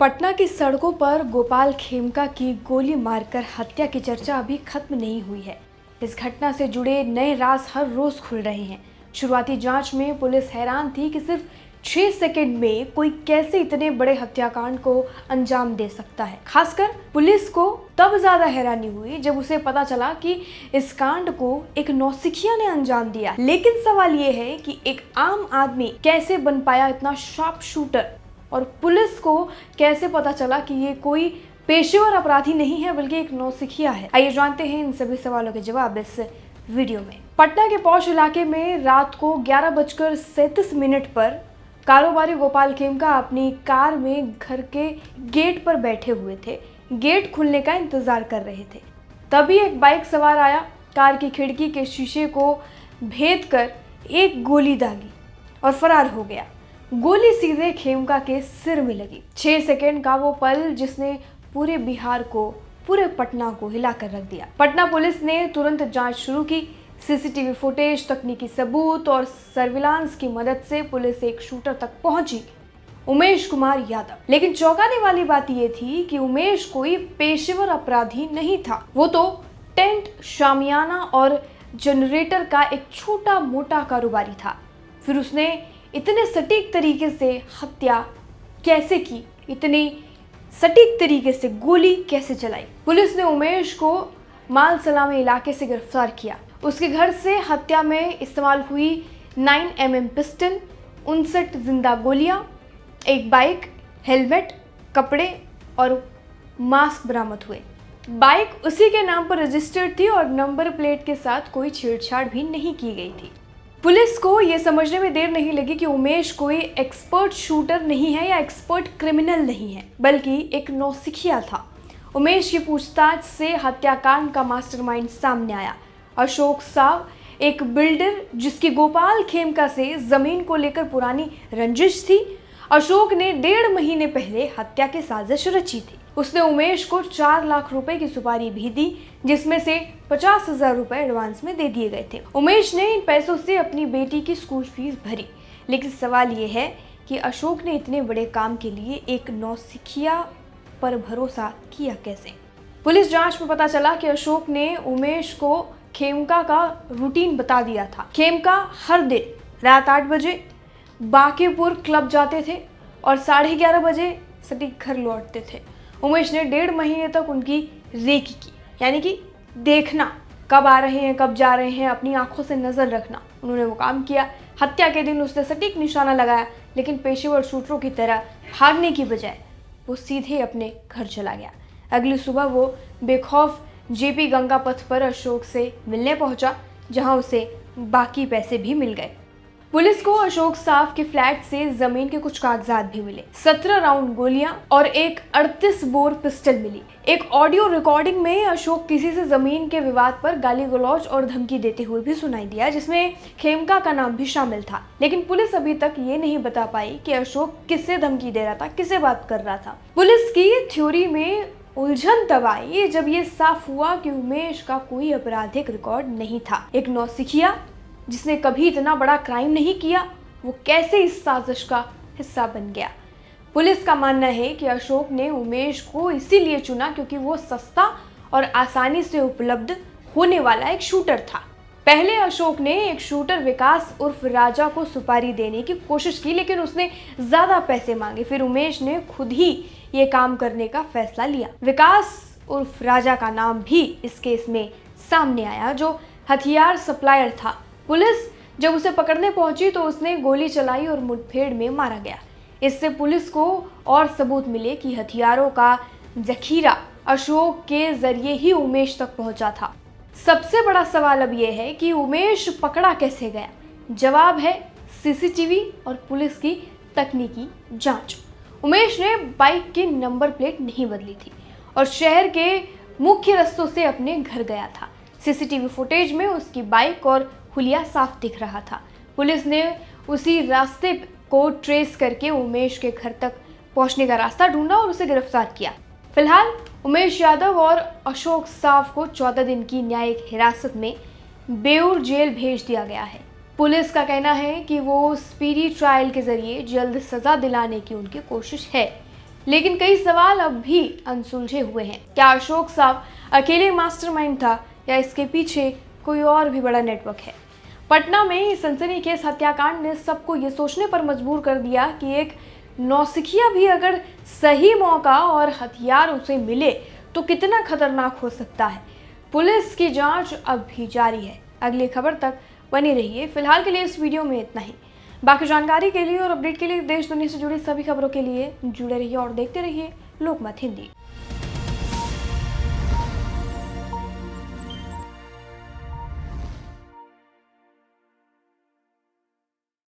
पटना की सड़कों पर गोपाल खेमका की गोली मारकर हत्या की चर्चा अभी खत्म नहीं हुई है। इस घटना से जुड़े नए राज हर रोज खुल रहे हैं। शुरुआती जांच में पुलिस हैरान थी कि सिर्फ 6 सेकंड में कोई कैसे इतने बड़े हत्याकांड को अंजाम दे सकता है। खासकर पुलिस को तब ज्यादा हैरानी हुई जब उसे पता चला कि इस कांड को एक नौसिखिया ने अंजाम दिया। लेकिन सवाल ये है कि एक आम आदमी कैसे बन पाया इतना शार्प शूटर, और पुलिस को कैसे पता चला कि ये कोई पेशेवर अपराधी नहीं है बल्कि एक नौसिखिया है। आइए जानते हैं इन सभी सवालों के जवाब इस वीडियो में। पटना के पौष इलाके में रात को 11:37 पर कारोबारी गोपाल खेमका अपनी कार में घर के गेट पर बैठे हुए थे। गेट खुलने का इंतजार कर रहे थे। तभी एक बाइक सवार आया, कार की खिड़की के शीशे को भेद कर एक गोली दागी और फरार हो गया। गोली सीधे खेमका के सिर में लगी। 6 सेकंड का वो पल जिसने पूरे बिहार को, पूरे पटना को हिलाकर रख दिया। पटना पुलिस ने तुरंत जांच शुरू की। सीसीटीवी फुटेज, तकनीकी सबूत और सर्विलांस की मदद से पुलिस एक शूटर तक पहुंची, उमेश कुमार यादव। लेकिन चौंकाने वाली बात यह थी कि उमेश कोई पेशेवर अपराधी नहीं था। वो तो टेंट, शामियाना और जनरेटर का एक छोटा मोटा कारोबारी था। फिर उसने इतने सटीक तरीके से हत्या कैसे की, इतनी सटीक तरीके से गोली कैसे चलाई? पुलिस ने उमेश को माल सलामी इलाके से गिरफ्तार किया। उसके घर से हत्या में इस्तेमाल हुई 9mm पिस्टल, 59 जिंदा गोलियां, एक बाइक, हेलमेट, कपड़े और मास्क बरामद हुए। बाइक उसी के नाम पर रजिस्टर्ड थी और नंबर प्लेट के साथ कोई छेड़छाड़ भी नहीं की गई थी। पुलिस को यह समझने में देर नहीं लगी कि उमेश कोई एक्सपर्ट शूटर नहीं है या एक्सपर्ट क्रिमिनल नहीं है, बल्कि एक नौसिखिया था। उमेश की पूछताछ से हत्याकांड का मास्टरमाइंड सामने आया। अशोक साव, एक बिल्डर जिसकी गोपाल खेमका से जमीन को लेकर पुरानी रंजिश थी। अशोक ने 1.5 महीने पहले हत्या की साजिश रची थी। उसने उमेश को 4 लाख रुपए की सुपारी भी दी, जिसमें से 50,000 रुपए एडवांस में दे दिए गए थे। उमेश ने इन पैसों से अपनी बेटी की स्कूल फीस भरी। लेकिन सवाल ये है कि अशोक ने इतने बड़े काम के लिए एक नौसिखिया पर भरोसा किया कैसे? पुलिस जांच में पता चला कि अशोक ने उमेश को खेमका का रूटीन बता दिया था। खेमका हर दिन रात 8 बजे बांकीपुर क्लब जाते थे और 11:30 बजे सटीक घर लौटते थे। उमेश ने 1.5 महीने तक उनकी रेकी की, यानी कि देखना कब आ रहे हैं, कब जा रहे हैं, अपनी आंखों से नजर रखना। उन्होंने वो काम किया। हत्या के दिन उसने सटीक निशाना लगाया, लेकिन पेशेवर शूटरों की तरह भागने की बजाय वो सीधे अपने घर चला गया। अगली सुबह वो बेखौफ जेपी गंगा पथ पर अशोक से मिलने पहुंचा, जहां उसे बाकी पैसे भी मिल गए। पुलिस को अशोक साफ के फ्लैट से जमीन के कुछ कागजात भी मिले। 17 राउंड गोलियां और एक 38 बोर पिस्टल मिली। एक ऑडियो रिकॉर्डिंग में अशोक किसी से जमीन के विवाद पर गाली गलौज और धमकी देते हुए भी सुनाई दिया, जिसमें खेमका का नाम भी शामिल था। लेकिन पुलिस अभी तक ये नहीं बता पाई कि अशोक किससे धमकी दे रहा था, किससे बात कर रहा था। पुलिस की थ्योरी में उलझन तब आई जब ये साफ हुआ कि उमेश का कोई आपराधिक रिकॉर्ड नहीं था। एक नौसिखिया जिसने कभी इतना बड़ा क्राइम नहीं किया, वो कैसे इस साजिश का हिस्सा बन गया? पुलिस का मानना है कि अशोक ने उमेश को इसीलिए चुना क्योंकि वो सस्ता और आसानी से उपलब्ध होने वाला एक शूटर था। पहले अशोक ने एक शूटर विकास उर्फ राजा को सुपारी देने की कोशिश की, लेकिन उसने ज्यादा पैसे मांगे। फिर उमेश ने खुद ही ये काम करने का फैसला लिया। विकास उर्फ राजा का नाम भी इस केस में सामने आया, जो हथियार सप्लायर था। पुलिस जब उसे पकड़ने पहुंची तो उसने गोली चलाई और मुठभेड़ में मारा गया। इससे पुलिस को और सबूत मिले कि हथियारों का जखीरा अशोक के जरिए ही उमेश तक पहुंचा था। सबसे बड़ा सवाल अब यह है कि उमेश पकड़ा कैसे गया? जवाब है सीसीटीवी और पुलिस की तकनीकी जांच। उमेश ने बाइक की नंबर प्लेट नहीं बदली थी और शहर के मुख्य रास्तों से अपने घर गया था। सीसीटीवी फुटेज में उसकी बाइक और हुलिया साफ दिख रहा था। पुलिस ने उसी रास्ते को ट्रेस करके उमेश के घर तक पहुंचने का रास्ता ढूंढा और उसे गिरफ्तार किया। फिलहाल उमेश यादव और अशोक साव को 14 दिन की न्यायिक हिरासत में बेऊर जेल भेज दिया गया है। पुलिस का कहना है कि वो स्पीडी ट्रायल के जरिए जल्द सजा दिलाने की उनकी कोशिश है। लेकिन कई सवाल अब भी अनसुलझे हुए हैं। क्या अशोक साहब अकेले मास्टरमाइंड था या इसके पीछे कोई और भी बड़ा नेटवर्क है? पटना में इस सनसनीखेज हत्याकांड ने सबको ये सोचने पर मजबूर कर दिया कि एक नौसिखिया भी अगर सही मौका और हथियार उसे मिले तो कितना खतरनाक हो सकता है। पुलिस की जांच अब भी जारी है। अगली खबर तक बनी रहिए। फिलहाल के लिए इस वीडियो में इतना ही। बाकी जानकारी के लिए और अपडेट के लिए देश दुनिया से जुड़ी सभी खबरों के लिए जुड़े रहिए और देखते रहिए लोकमत हिंदी।